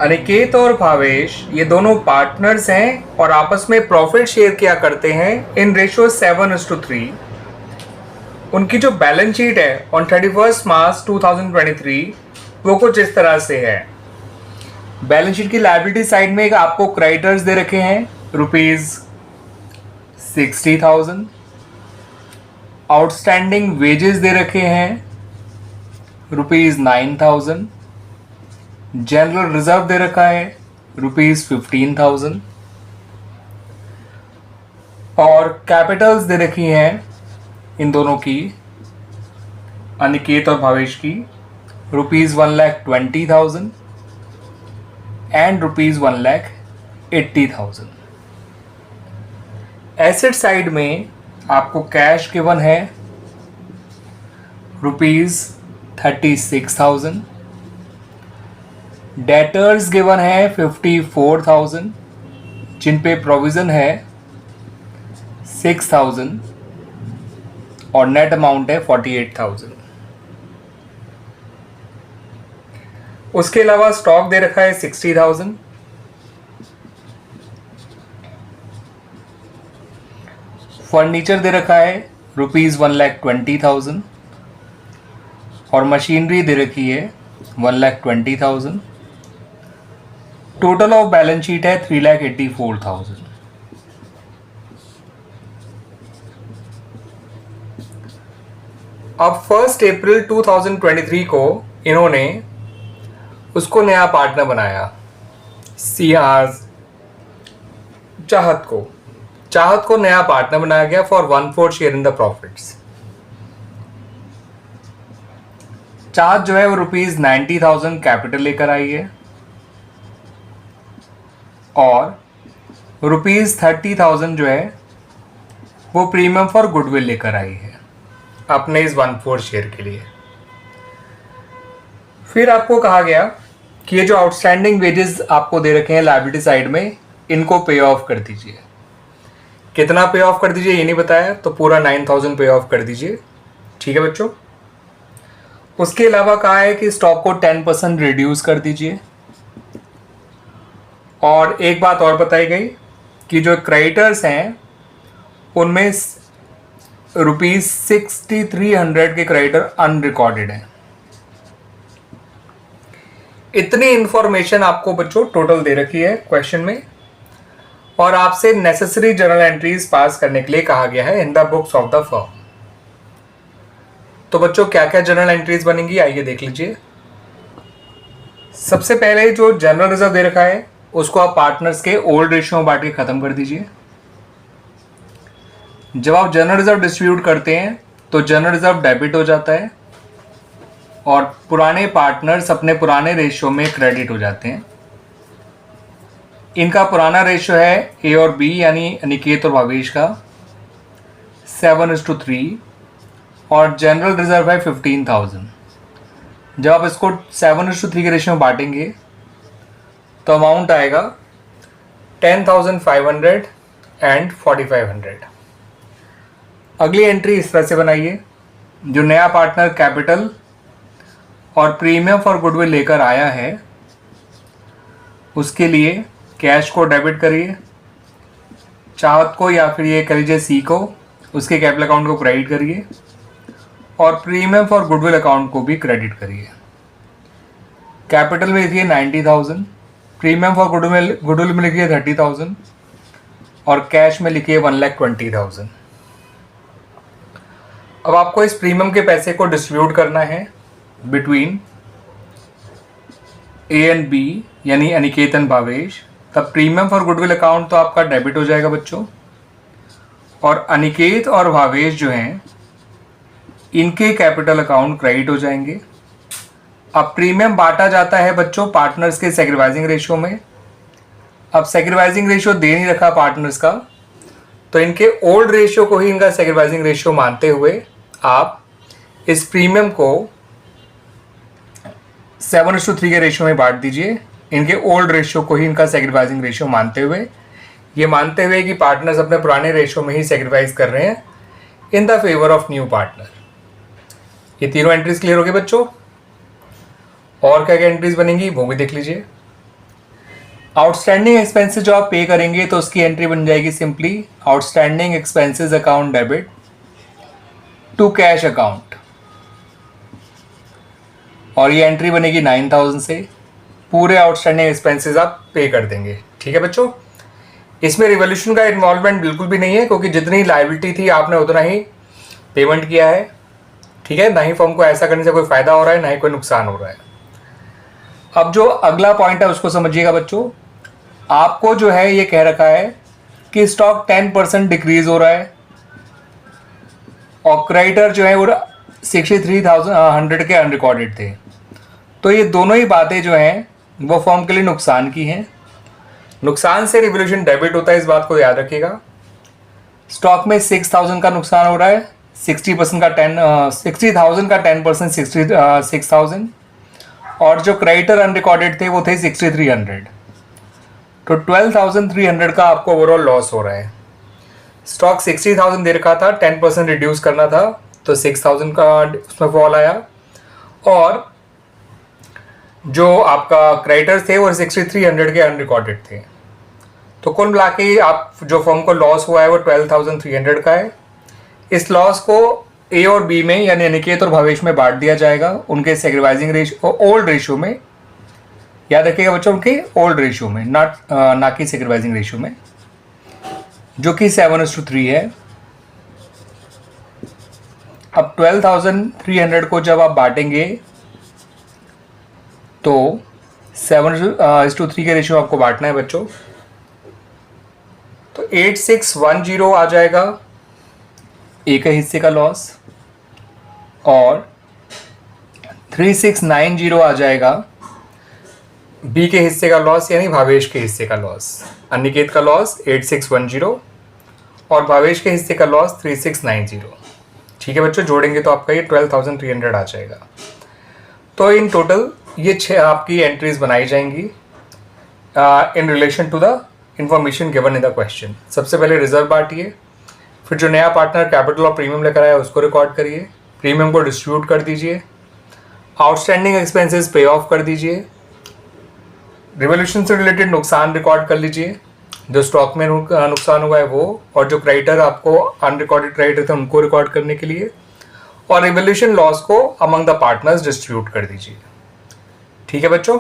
अनिकेत और भावेश ये दोनों पार्टनर्स हैं और आपस में प्रॉफिट शेयर किया करते हैं इन रेशियो 7:3। उनकी जो बैलेंस शीट है ऑन 31 मार्च 2023 वो कुछ इस तरह से है। बैलेंस शीट की लायबिलिटी साइड में आपको क्रेडिटर्स दे रखे हैं ₹60,000, आउटस्टैंडिंग वेजेस दे रखे हैं ₹9,000, जनरल रिजर्व दे रखा है ₹15,000 और कैपिटल्स दे रखी हैं इन दोनों की, अनिकेत और भावेश की, ₹1,20,000 एंड ₹1,80,000। एसेट साइड में आपको कैश गिवन है ₹36,000, डेटर्स गिवन है 54,000 जिन पे प्रोविज़न है 6,000 और नेट अमाउंट है 48,000। उसके अलावा स्टॉक दे रखा है 60,000, फर्नीचर दे रखा है ₹1,20,000 और मशीनरी दे रखी है 1,20,000। टोटल ऑफ बैलेंस शीट है 3,84,000। अब 1 अप्रैल 2023 को इन्होंने उसको नया पार्टनर बनाया, चाहत को नया पार्टनर बनाया गया for 1/4 share in the profits. चाहत जो है वो ₹90,000 कैपिटल लेकर आई है और ₹30,000 जो है वो प्रीमियम फॉर गुडविल लेकर आई है अपने इस 1/4 शेयर के लिए। फिर आपको कहा गया कि ये जो आउटस्टैंडिंग वेजेस आपको दे रखे हैं लायबिलिटी साइड में, इनको पे ऑफ कर दीजिए। कितना पे ऑफ कर दीजिए ये नहीं बताया, तो पूरा 9,000 पे ऑफ कर दीजिए। ठीक है बच्चों। उसके अलावा कहा है कि स्टॉक को 10% रिड्यूस कर दीजिए। और एक बात और बताई गई कि जो क्रेडिटर्स हैं उनमें ₹6,300 के क्रेडिटर अनरिकॉर्डेड हैं। इतनी इंफॉर्मेशन आपको बच्चों टोटल दे रखी है क्वेश्चन में और आपसे नेसेसरी जर्नल एंट्रीज पास करने के लिए कहा गया है in the books of the firm. तो बच्चों क्या क्या जर्नल एंट्रीज बनेंगी आइए देख लीजिए। सबसे पहले जो जनरल रिजर्व दे रखा है उसको आप पार्टनर्स के ओल्ड रेशियो में बांट के खत्म कर दीजिए। जब आप जनरल रिजर्व डिस्ट्रीब्यूट करते हैं तो जनरल रिजर्व डेबिट हो जाता है और पुराने पार्टनर्स अपने पुराने रेशियो में क्रेडिट हो जाते हैं। इनका पुराना रेशियो है ए और बी यानी अनिकेत और भावेश का 7:3 और जनरल रिजर्व है 15,000। जब आप इसको 7:3 के रेशियो में बांटेंगे तो अमाउंट आएगा 10,500 एंड 4,500। अगली एंट्री इस तरह से बनाइए। जो नया पार्टनर कैपिटल और प्रीमियम फॉर गुडविल लेकर आया है उसके लिए कैश को डेबिट करिए, चाहत को या फिर ये कर लीजिए सी को उसके कैपिटल अकाउंट को क्रेडिट करिए और प्रीमियम फॉर गुडविल अकाउंट को भी क्रेडिट करिए। कैपिटल में लिखिए 90,000, प्रीमियम फॉर गुडविल में लिखिए 30,000 और कैश में लिखिए 1,20,000। अब आपको इस प्रीमियम के पैसे को डिस्ट्रीब्यूट करना है बिटवीन ए एंड बी यानी अनिकेत एंड भावेश। तब प्रीमियम फॉर गुडविल अकाउंट तो आपका डेबिट हो जाएगा बच्चों और अनिकेत और भावेश जो हैं इनके कैपिटल अकाउंट क्रेडिट हो जाएंगे। अब प्रीमियम बांटा जाता है बच्चों पार्टनर्स के सैक्रिफाइसिंग रेशियो में। अब सैक्रिफाइसिंग रेशियो दे नहीं रखा पार्टनर्स का तो इनके ओल्ड रेशियो को ही इनका सैक्रिफाइसिंग रेशियो मानते हुए आप इस प्रीमियम को 7:3 के रेशियो में बांट दीजिए। इनके ओल्ड रेशियो को ही इनका सैक्रिफाइसिंग रेशियो मानते हुए, ये मानते हुए कि पार्टनर्स अपने पुराने रेशियो में ही सैक्रिफाइस कर रहे हैं in the favour of new partner. ये तीनों एंट्रीज क्लियर हो गए बच्चों। और क्या क्या एंट्रीज बनेंगी वो भी देख लीजिए। आउटस्टैंडिंग एक्सपेंसेस जो आप पे करेंगे तो उसकी एंट्री बन जाएगी simply outstanding expenses account debit to cash account, और ये एंट्री बनेगी 9000 से। पूरे आउटस्टैंडिंग एक्सपेंसेस आप पे कर देंगे। ठीक है बच्चों, इसमें रिवॉल्यूशन का इन्वॉल्वमेंट बिल्कुल भी नहीं है, क्योंकि जितनी लायबिलिटी थी आपने उतना ही पेमेंट किया है। ठीक है, ना ही फर्म को ऐसा करने से कोई फायदा हो रहा है, ना ही कोई नुकसान हो रहा है। अब जो अगला पॉइंट है उसको समझिएगा बच्चों। आपको जो है ये कह रखा है कि स्टॉक 10% डिक्रीज हो रहा है और क्रेडिटर जो है वो 63,100 के अनरिकॉर्डेड थे। तो ये दोनों ही बातें जो हैं वो फर्म के लिए नुकसान की हैं। नुकसान से रिवॉल्यूशन डेबिट होता है, इस बात को याद रखिएगा। स्टॉक में 6000 का नुकसान हो रहा है, 60,000 का 10% 6,000, और जो क्रेडिटर अनरिकॉर्डेड थे वो थे 6,300। तो 12,300 का आपको ओवरऑल लॉस हो रहा है। स्टॉक 60,000 दे रखा था, 10% रिड्यूस करना था तो 6,000 का उसमें फॉल आया, और जो आपका क्रेडिटर्स थे वो 6,300 के अनरिकॉर्डेड थे। तो कुल मिला के आप जो फर्म को लॉस हुआ है वो 12,300 का है। इस लॉस को ए और बी में यानी अनिकेत और भावेश में बांट दिया जाएगा उनके सेक्रीफाइसिंग रेशियो, ओल्ड रेशियो में। याद रखिएगा बच्चों, उनके ओल्ड रेशियो में, ना कि सेक्रीफाइसिंग रेशियो में, जो कि 7:3 है। अब 12,300 को जब आप बांटेंगे तो 7:3 के रेशियो आपको बांटना है बच्चों। तो 8610 आ जाएगा ए के हिस्से का लॉस, और 3690 आ जाएगा बी के हिस्से का लॉस, यानी भावेश के हिस्से का लॉस। अनिकेत का लॉस 8610 और भावेश के हिस्से का लॉस 3690। ठीक है बच्चों, जोड़ेंगे तो आपका ये 12,300 आ जाएगा। तो इन टोटल ये 6 आपकी एंट्रीज बनाई जाएंगी in relation to the information given in the question. सबसे पहले रिजर्व बांटिए, फिर जो नया पार्टनर कैपिटल और प्रीमियम लेकर आया उसको रिकॉर्ड करिए, प्रीमियम को डिस्ट्रीब्यूट कर दीजिए, आउटस्टैंडिंग एक्सपेंसेस पे ऑफ कर दीजिए, रिवॉल्यूशन से रिलेटेड नुकसान रिकॉर्ड कर लीजिए, जो स्टॉक में नुकसान हुआ है वो, और जो क्रेडिटर आपको अनरिकॉर्डेड क्रेडिटर थे उनको रिकॉर्ड करने के लिए, और रिवॉल्यूशन लॉस को अमंग द पार्टनर्स डिस्ट्रीब्यूट कर दीजिए। ठीक है बच्चों।